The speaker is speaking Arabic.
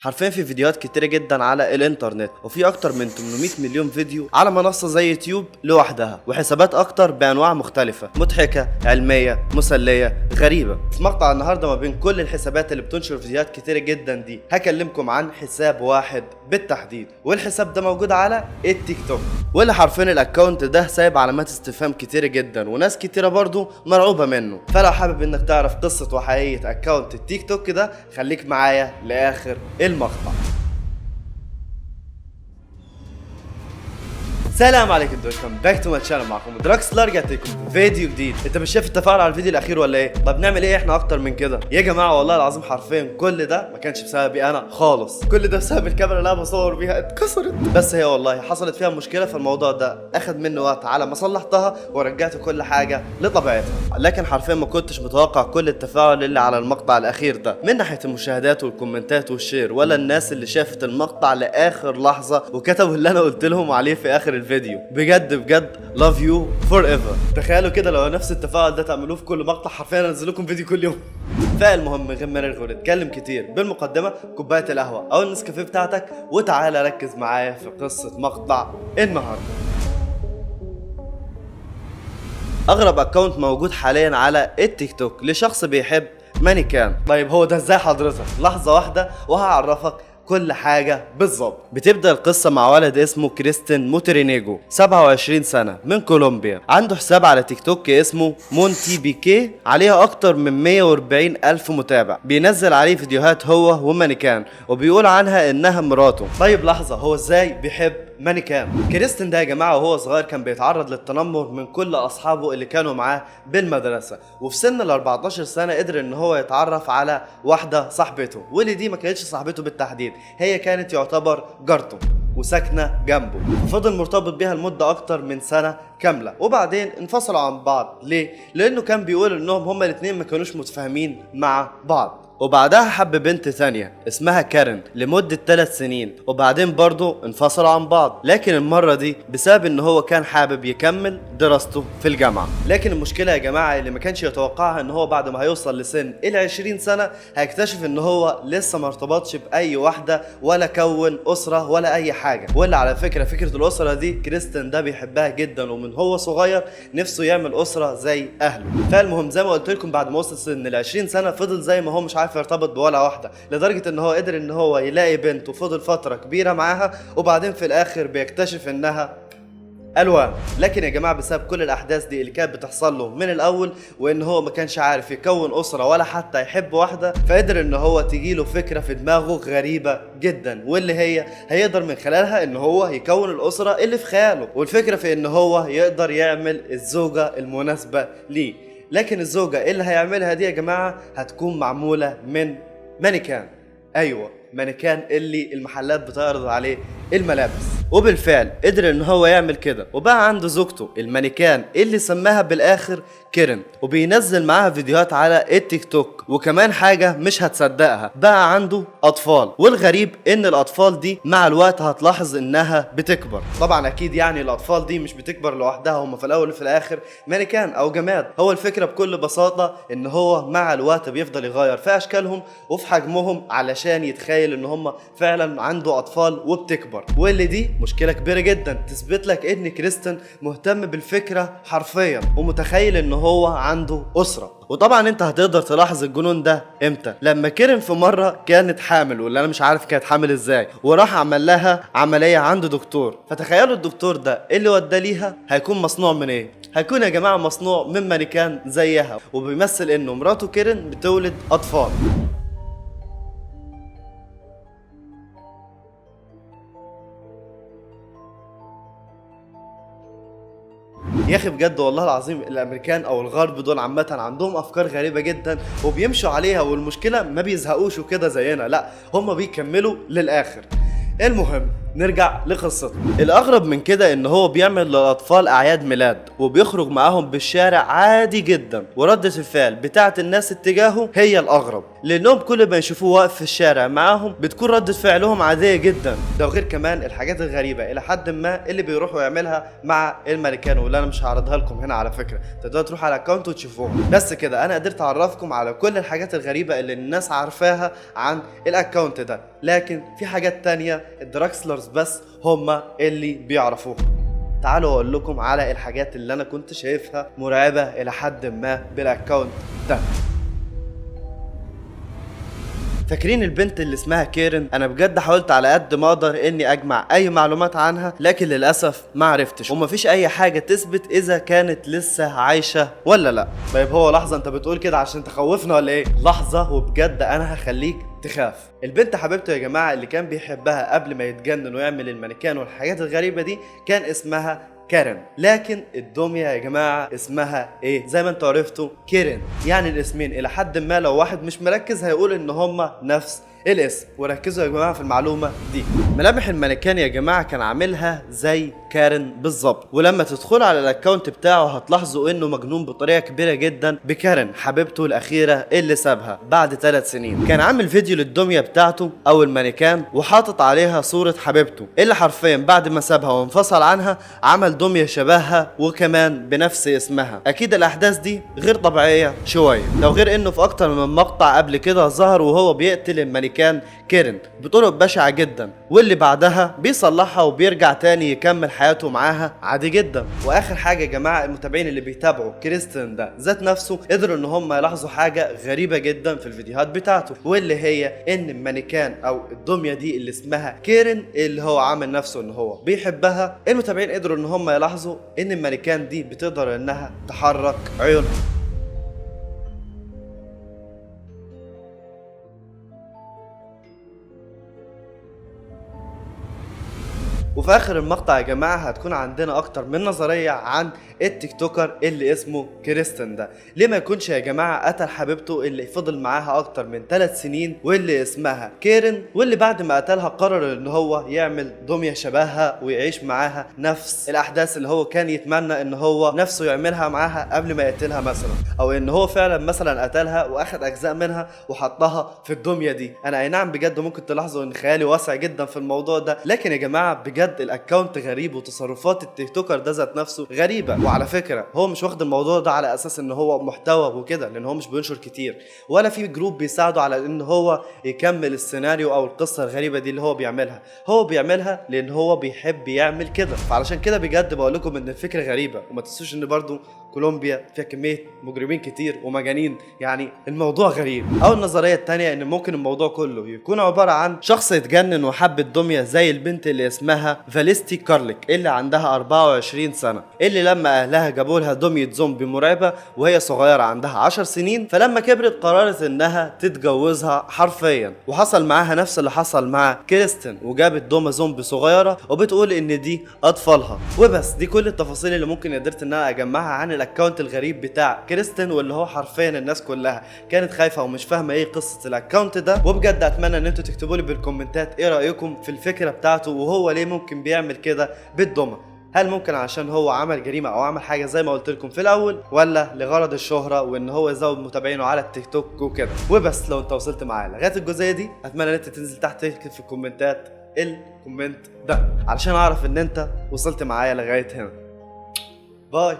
حرفيا في فيديوهات كتيرة جدا على الانترنت، وفي اكتر من 800 مليون فيديو على منصة زي يوتيوب لوحدها، وحسابات اكتر بانواع مختلفة، مضحكة، علمية، مسلية، غريبة. في مقطع النهاردة ما بين كل الحسابات اللي بتنشر فيديوهات كتيرة جدا دي، هكلمكم عن حساب واحد بالتحديد، والحساب ده موجود على التيك توك، واللي حرفيا الاكونت ده سايب علامات استفهام كتيرة جدا، وناس كتيرة برضو مرعوبة منه. فلو حابب انك تعرف قصة وحقيقية اكونت التيك توك ده، خليك معايا لاخر المقطع. السلام عليكم، ويلكم باك تو ماي شانل. معكم دراكسلر، رجعت لكم فيديو جديد. انت مش شايف التفاعل على الفيديو الاخير ولا ايه؟ طب نعمل ايه احنا اكتر من كده يا جماعه؟ والله العظيم حرفيا كل ده ما كانش بسببي انا خالص، كل ده بسبب الكاميرا اللي انا بصور بيها اتكسرت. بس هي والله حصلت فيها مشكله في الموضوع ده، اخد مني وقت على ما صلحتها ورجعت كل حاجه لطبيعتها. لكن حرفيا ما كنتش متوقع كل التفاعل اللي على المقطع الاخير ده، من ناحيه المشاهدات والكومنتات والشير، ولا الناس اللي شافت المقطع لاخر لحظه وكتبوا اللي انا قلت لهم عليه في اخر الفيديو. بجد love you forever. تخيلوا كده لو نفس التفاعل ده تعملوه في كل مقطع، حرفيا انزل لكم فيديو كل يوم. فالمهم من غير ما نرغي ونتكلم كتير، بالمقدمه كوبايه القهوه او النسكافيه بتاعتك، وتعالى ركز معايا في قصه مقطع النهارده. اغرب اكونت موجود حاليا على التيك توك لشخص بيحب مانيكان. طيب هو ده ازاي حضرتك؟ لحظه واحده وهعرفك كل حاجة بالظبط. بتبدأ القصة مع ولد اسمه كريستين موترينيجو، 27 سنة، من كولومبيا. عنده حساب على تيك توك اسمه مونتي بيكي، عليها أكتر من 140 ألف متابع. بينزل عليه فيديوهات هو ومانيكان، وبيقول عنها إنها مراته. طيب لحظة، هو إزاي بيحب مانيكان؟ كريستين ده يا جماعه وهو صغير كان بيتعرض للتنمر من كل اصحابه اللي كانوا معاه بالمدرسه، وفي سن ال 14 سنه قدر ان هو يتعرف على واحده صاحبته، واللي دي ما كانتش صاحبته بالتحديد، هي كانت يعتبر جارته وساكنه جنبه. ففضل مرتبط بيها لمده اكتر من سنه كامله، وبعدين انفصلوا عن بعض. ليه؟ لانه كان بيقول انهم هما الاثنين ما كانوش متفاهمين مع بعض. وبعدها حب بنت ثانية اسمها كارين لمدة 3 سنين، وبعدين برضه انفصلوا عن بعض، لكن المرة دي بسبب ان هو كان حابب يكمل دراسته في الجامعة. لكن المشكلة يا جماعة اللي ما كانش يتوقعها ان هو بعد ما هيوصل لسن ال20 سنة هيكتشف ان هو لسه ما ارتبطش بأي واحدة ولا كون أسرة ولا أي حاجة. ولا على فكرة الأسرة دي كريستين ده بيحبها جدا، ومن هو صغير نفسه يعمل أسرة زي أهله. فالمهم زي ما قلت لكم، بعد ما وصل سن ال20 سنة فضل زي ما هو مش عارف يرتبط بولا واحده، لدرجه ان هو قدر ان هو يلاقي بنت وفضل فتره كبيره معاها، وبعدين في الاخر بيكتشف انها الوان. لكن يا جماعه بسبب كل الاحداث دي اللي كانت بتحصل له من الاول، وان هو ما كانش عارف يكون اسره ولا حتى يحب واحده، فقدر ان هو تجيله فكره في دماغه غريبه جدا، واللي هي هيقدر من خلالها ان هو يكون الاسره اللي في خياله. والفكره في ان هو يقدر يعمل الزوجه المناسبه ليه. لكن الزوجة اللي هيعملها دي يا جماعة هتكون معمولة من مانيكان. ايوه، مانيكان اللي المحلات بتعرض عليه الملابس. وبالفعل قدر ان هو يعمل كده، وبقى عنده زوجته المانيكان اللي سماها بالاخر كيرن، وبينزل معاها فيديوهات على التيك توك. وكمان حاجة مش هتصدقها، بقى عنده اطفال، والغريب ان الاطفال دي مع الوقت هتلاحظ انها بتكبر. طبعا اكيد يعني الاطفال دي مش بتكبر لوحدها، هم في الاول وفي الاخر مانيكان او جماد. هو الفكرة بكل بساطة ان هو مع الوقت بيفضل يغير في اشكالهم وفي حجمهم علشان يتخيل ان هم فعلا عنده اطفال وبتكبر. واللي دي مشكلة كبيرة جدا تثبت لك ان كريستين مهتم بالفكرة حرفيا، ومتخيل ان هو عنده اسرة. وطبعا انت هتقدر تلاحظ الجنون ده امتى؟ لما كيرن في مرة كانت حامل، واللي انا مش عارف كانت حامل ازاي، وراح عمل لها عملية عند دكتور. فتخيلوا الدكتور ده اللي ودى ليها هيكون مصنوع من ايه؟ هيكون يا جماعة مصنوع من مانيكان زيها، وبيمثل انه مراته كيرن بتولد اطفال. يا اخي بجد والله العظيم الامريكان او الغرب دول عامه عندهم افكار غريبه جدا وبيمشوا عليها، والمشكله ما بيزهقوش وكده زينا، لا هم بيكملوا للاخر. المهم نرجع لقصته. الاغرب من كده ان هو بيعمل للاطفال اعياد ميلاد وبيخرج معاهم بالشارع عادي جدا، وردة الفعل بتاعه الناس اتجاهه هي الاغرب، لانهم كل ما يشوفوه واقف في الشارع معاهم بتكون ردة فعلهم عادية جدا. ده وغير كمان الحاجات الغريبة الى حد ما اللي بيروحوا يعملها مع المانيكان، واللي انا مش هعرضها لكم هنا على فكرة، تقدروا تروحوا على الاكونت وتشوفوها. بس كده انا قدرت اعرفكم على كل الحاجات الغريبة اللي الناس عارفاها عن الاكونت ده، لكن في حاجات تانية الدراكسلرز بس هما اللي بيعرفوها. تعالوا اقول لكم على الحاجات اللي انا كنت شايفها مرعبة الى حد ما بالاكونت ده. فاكرين البنت اللي اسمها كيرن؟ انا بجد حاولت على قد ما اقدر اني اجمع اي معلومات عنها، لكن للاسف ما عرفتش، ومفيش اي حاجه تثبت اذا كانت لسه عايشه ولا لا. طيب هو لحظه، انت بتقول كده عشان تخوفنا ولا ايه؟ لحظه وبجد انا هخليك تخاف. البنت حبيبته يا جماعه اللي كان بيحبها قبل ما يتجنن ويعمل المانيكان والحاجات الغريبه دي كان اسمها كارن، لكن الدمية يا جماعة اسمها ايه؟ زي ما انتوا عرفتوا كيرن، يعني الاسمين الى حد ما لو واحد مش مركز هيقول ان هما نفس الاسم. وركزوا يا جماعه في المعلومه دي، ملامح المانيكان يا جماعه كان عاملها زي كارن بالظبط، ولما تدخلوا على الاكونت بتاعه هتلاحظوا انه مجنون بطريقه كبيره جدا بكارن حبيبته الاخيره اللي سابها بعد 3 سنين. كان عامل فيديو للدميه بتاعته او المانيكان وحاطط عليها صوره حبيبته اللي حرفيا بعد ما سابها وانفصل عنها عمل دميه شبهها وكمان بنفس اسمها. اكيد الاحداث دي غير طبيعيه شويه، لو غير انه في اكتر من مقطع قبل كده ظهر وهو بيقتل المانيكان كيرن بطرق بشعه جدا، واللي بعدها بيصلحها وبيرجع تاني يكمل حياته معاها عادي جدا. واخر حاجه يا جماعه، المتابعين اللي بيتابعوا كريستن ده ذات نفسه قدروا ان هم يلاحظوا حاجه غريبه جدا في الفيديوهات بتاعته، واللي هي ان المانيكان او الدميه دي اللي اسمها كيرن اللي هو عامل نفسه ان هو بيحبها، المتابعين قدروا ان هم يلاحظوا ان المانيكان دي بتقدر انها تحرك عيونها. وفي اخر المقطع يا جماعه هتكون عندنا اكتر من نظريه عن التيك توكر اللي اسمه كريستن ده. ليه ما يكونش يا جماعه قتل حبيبته اللي فضل معاها اكتر من 3 سنين واللي اسمها كيرن، واللي بعد ما قتلها قرر ان هو يعمل دميه شبهها ويعيش معاها نفس الاحداث اللي هو كان يتمنى ان هو نفسه يعملها معاها قبل ما يقتلها مثلا، او ان هو فعلا مثلا قتلها واخد اجزاء منها وحطها في الدميه دي. انا اي نعم بجد ممكن تلاحظوا ان خيالي واسع جدا في الموضوع ده، لكن يا جماعه بجد الاكونت غريب وتصرفات التيك توكر ده ذات نفسه غريبه. وعلى فكره هو مش واخد الموضوع ده على اساس ان هو محتوى وكده، لان هو مش بينشر كتير ولا في جروب بيساعده على ان هو يكمل السيناريو او القصه الغريبه دي اللي هو بيعملها. هو بيعملها لان هو بيحب يعمل كده، فعلشان كده بجد بقول لكم ان الفكره غريبه. وما تنسوش ان برضو كولومبيا فيها كميه مجرمين كتير ومجانين، يعني الموضوع غريب. او النظريه الثانيه ان ممكن الموضوع كله يكون عباره عن شخص اتجنن وحب الدميه زي البنت اللي اسمها فاليستي كارليك اللي عندها 24 سنه، اللي لما اهلها جابوا لها دميه زومبي مرعبه وهي صغيره عندها 10 سنين، فلما كبرت قررت انها تتجوزها حرفيا. وحصل معاها نفس اللي حصل مع كريستن، وجابت دمى زومبي صغيره وبتقول ان دي اطفالها. وبس دي كل التفاصيل اللي ممكن قدرت ان انا اجمعها عن الاكونت الغريب بتاع كريستن، واللي هو حرفيا الناس كلها كانت خايفه ومش فاهمه ايه قصه الاكونت ده. وبجد اتمنى ان انتوا تكتبوا لي بالكومنتات ايه رايكم في الفكره بتاعته، وهو ليه ممكن بيعمل كده بالدمى. هل ممكن عشان هو عمل جريمه او عمل حاجه زي ما قلت لكم في الاول، ولا لغرض الشهره وان هو يزود متابعينه على التيك توك وكده؟ وبس لو انت وصلت معايا لغايه الجزئيه دي اتمنى ان انت تنزل تحت تكتب في الكومنتات الكومنت ده علشان اعرف ان انت وصلت معايا لغايه هنا. باي.